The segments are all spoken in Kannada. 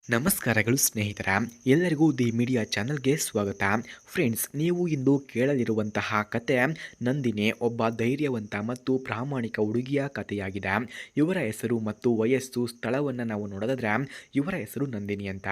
ನಮಸ್ಕಾರಗಳು ಸ್ನೇಹಿತರ, ಎಲ್ಲರಿಗೂ ದಿ ಮೀಡಿಯಾ ಚಾನಲ್ಗೆ ಸ್ವಾಗತ. ಫ್ರೆಂಡ್ಸ್, ನೀವು ಇಂದು ಕೇಳಲಿರುವಂತಹ ಕತೆ ನಂದಿನಿ ಒಬ್ಬ ಧೈರ್ಯವಂತ ಮತ್ತು ಪ್ರಾಮಾಣಿಕ ಹುಡುಗಿಯ ಕಥೆಯಾಗಿದೆ. ಇವರ ಹೆಸರು ಮತ್ತು ವಯಸ್ಸು, ಸ್ಥಳವನ್ನು ನಾವು ನೋಡೋದಾದ್ರೆ ಇವರ ಹೆಸರು ನಂದಿನಿ ಅಂತ.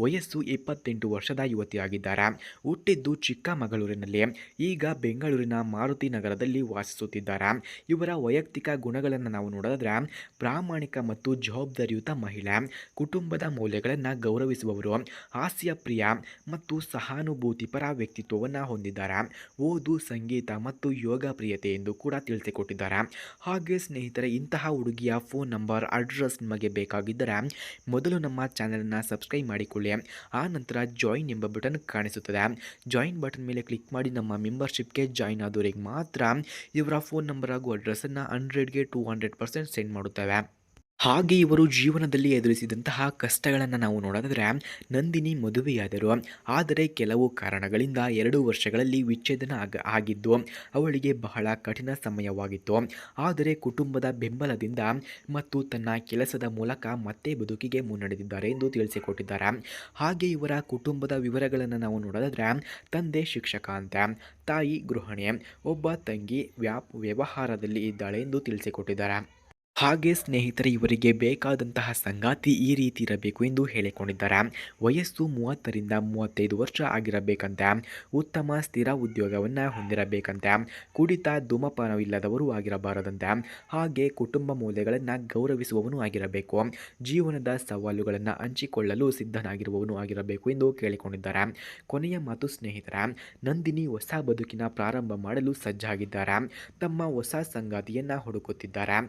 ವಯಸ್ಸು 28 ವರ್ಷದ ಯುವತಿಯಾಗಿದ್ದಾರೆ. ಹುಟ್ಟಿದ್ದು ಚಿಕ್ಕಮಗಳೂರಿನಲ್ಲಿ, ಈಗ ಬೆಂಗಳೂರಿನ ಮಾರುತಿ ನಗರದಲ್ಲಿ ವಾಸಿಸುತ್ತಿದ್ದಾರೆ. ಇವರ ವೈಯಕ್ತಿಕ ಗುಣಗಳನ್ನು ನಾವು ನೋಡೋದಾದ್ರೆ ಪ್ರಾಮಾಣಿಕ ಮತ್ತು ಜವಾಬ್ದಾರಿಯುತ ಮಹಿಳೆ, ಕುಟುಂಬದ ಮೌಲ್ಯಗಳನ್ನು ಗೌರವಿಸುವವರು, ಹಾಸ್ಯ ಪ್ರಿಯ ಮತ್ತು ಸಹಾನುಭೂತಿಪರ ವ್ಯಕ್ತಿತ್ವವನ್ನು ಹೊಂದಿದ್ದಾರೆ. ಓದು, ಸಂಗೀತ ಮತ್ತು ಯೋಗ ಪ್ರಿಯತೆ ಎಂದು ಕೂಡ ತಿಳಿಸಿಕೊಟ್ಟಿದ್ದಾರೆ. ಹಾಗೆ ಸ್ನೇಹಿತರೆ, ಇಂತಹ ಹುಡುಗಿಯ ಫೋನ್ ನಂಬರ್, ಅಡ್ರೆಸ್ ನಿಮಗೆ ಬೇಕಾಗಿದ್ದರೆ ಮೊದಲು ನಮ್ಮ ಚಾನಲನ್ನು ಸಬ್ಸ್ಕ್ರೈಬ್ ಮಾಡಿಕೊಳ್ಳಿ. ಆ ನಂತರ ಜಾಯಿನ್ ಎಂಬ ಬಟನ್ ಕಾಣಿಸುತ್ತದೆ. ಜಾಯಿನ್ ಬಟನ್ ಮೇಲೆ ಕ್ಲಿಕ್ ಮಾಡಿ ನಮ್ಮ ಮೆಂಬರ್ಶಿಪ್ಗೆ ಜಾಯಿನ್ ಆದವರಿಗೆ ಮಾತ್ರ ಇವರ ಫೋನ್ ನಂಬರ್ ಹಾಗೂ ಅಡ್ರೆಸ್ಸನ್ನು 100ಗೆ 200% ಸೆಂಡ್ ಮಾಡುತ್ತೇವೆ. ಹಾಗೆ ಇವರು ಜೀವನದಲ್ಲಿ ಎದುರಿಸಿದಂತಹ ಕಷ್ಟಗಳನ್ನು ನಾವು ನೋಡೋದಾದರೆ, ನಂದಿನಿ ಮದುವೆಯಾದರು. ಆದರೆ ಕೆಲವು ಕಾರಣಗಳಿಂದ 2 ವರ್ಷಗಳಲ್ಲಿ ವಿಚ್ಛೇದನ ಆಗಿದ್ದು ಅವಳಿಗೆ ಬಹಳ ಕಠಿಣ ಸಮಯವಾಗಿತ್ತು. ಆದರೆ ಕುಟುಂಬದ ಬೆಂಬಲದಿಂದ ಮತ್ತು ತನ್ನ ಕೆಲಸದ ಮೂಲಕ ಮತ್ತೆ ಬದುಕಿಗೆ ಮುನ್ನಡೆದಿದ್ದಾರೆ ಎಂದು ತಿಳಿಸಿಕೊಟ್ಟಿದ್ದಾರೆ. ಹಾಗೆ ಇವರ ಕುಟುಂಬದ ವಿವರಗಳನ್ನು ನಾವು ನೋಡೋದಾದರೆ, ತಂದೆ ಶಿಕ್ಷಕ ಅಂತೆ, ತಾಯಿ ಗೃಹಿಣಿ, ಒಬ್ಬ ತಂಗಿ ವ್ಯವಹಾರದಲ್ಲಿ ಇದ್ದಾಳೆ ಎಂದು ತಿಳಿಸಿಕೊಟ್ಟಿದ್ದಾರೆ. ಹಾಗೆ ಸ್ನೇಹಿತರೆ, ಇವರಿಗೆ ಬೇಕಾದಂತಹ ಸಂಗಾತಿ ಈ ರೀತಿ ಇರಬೇಕು ಎಂದು ಹೇಳಿಕೊಂಡಿದ್ದಾರೆ. ವಯಸ್ಸು 30ರಿಂದ 35 ವರ್ಷ ಆಗಿರಬೇಕಂತೆ. ಉತ್ತಮ ಸ್ಥಿರ ಉದ್ಯೋಗವನ್ನು ಹೊಂದಿರಬೇಕಂತೆ. ಕುಡಿತ, ಧೂಮಪಾನವಿಲ್ಲದವರು ಆಗಿರಬಾರದಂತೆ. ಹಾಗೆ ಕುಟುಂಬ ಮೌಲ್ಯಗಳನ್ನು ಗೌರವಿಸುವವನು ಆಗಿರಬೇಕು. ಜೀವನದ ಸವಾಲುಗಳನ್ನು ಹಂಚಿಕೊಳ್ಳಲು ಸಿದ್ಧನಾಗಿರುವವನು ಆಗಿರಬೇಕು ಎಂದು ಕೇಳಿಕೊಂಡಿದ್ದಾರೆ. ಕೊನೆಯ ಮಾತು ಸ್ನೇಹಿತರ, ನಂದಿನಿ ಹೊಸ ಬದುಕಿನ ಪ್ರಾರಂಭ ಮಾಡಲು ಸಜ್ಜಾಗಿದ್ದಾರೆ. ತಮ್ಮ ಹೊಸ ಸಂಗಾತಿಯನ್ನು ಹುಡುಕುತ್ತಿದ್ದಾರೆ.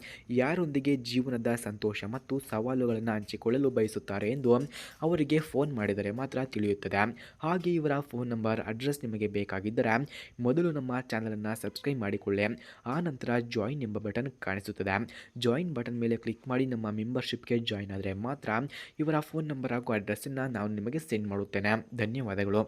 ಯಾರೊಂದಿಗೆ ಜೀವನದ ಸಂತೋಷ ಮತ್ತು ಸವಾಲುಗಳನ್ನು ಹಂಚಿಕೊಳ್ಳಲು ಬಯಸುತ್ತಾರೆ ಎಂದು ಅವರಿಗೆ ಫೋನ್ ಮಾಡಿದರೆ ಮಾತ್ರ ತಿಳಿಯುತ್ತದೆ. ಹಾಗೆ ಇವರ ಫೋನ್ ನಂಬರ್, ಅಡ್ರೆಸ್ ನಿಮಗೆ ಬೇಕಾಗಿದ್ದರೆ ಮೊದಲು ನಮ್ಮ ಚಾನಲನ್ನು ಸಬ್ಸ್ಕ್ರೈಬ್ ಮಾಡಿಕೊಳ್ಳಿ. ಆ ನಂತರ ಜಾಯಿನ್ ಎಂಬ ಬಟನ್ ಕಾಣಿಸುತ್ತದೆ. ಜಾಯಿನ್ ಬಟನ್ ಮೇಲೆ ಕ್ಲಿಕ್ ಮಾಡಿ ನಮ್ಮ ಮೆಂಬರ್ಶಿಪ್ಗೆ ಜಾಯಿನ್ ಆದರೆ ಮಾತ್ರ ಇವರ ಫೋನ್ ನಂಬರ್ ಹಾಗೂ ಅಡ್ರೆಸ್ಸನ್ನು ನಾನು ನಿಮಗೆ ಸೆಂಡ್ ಮಾಡುತ್ತೇನೆ. ಧನ್ಯವಾದಗಳು.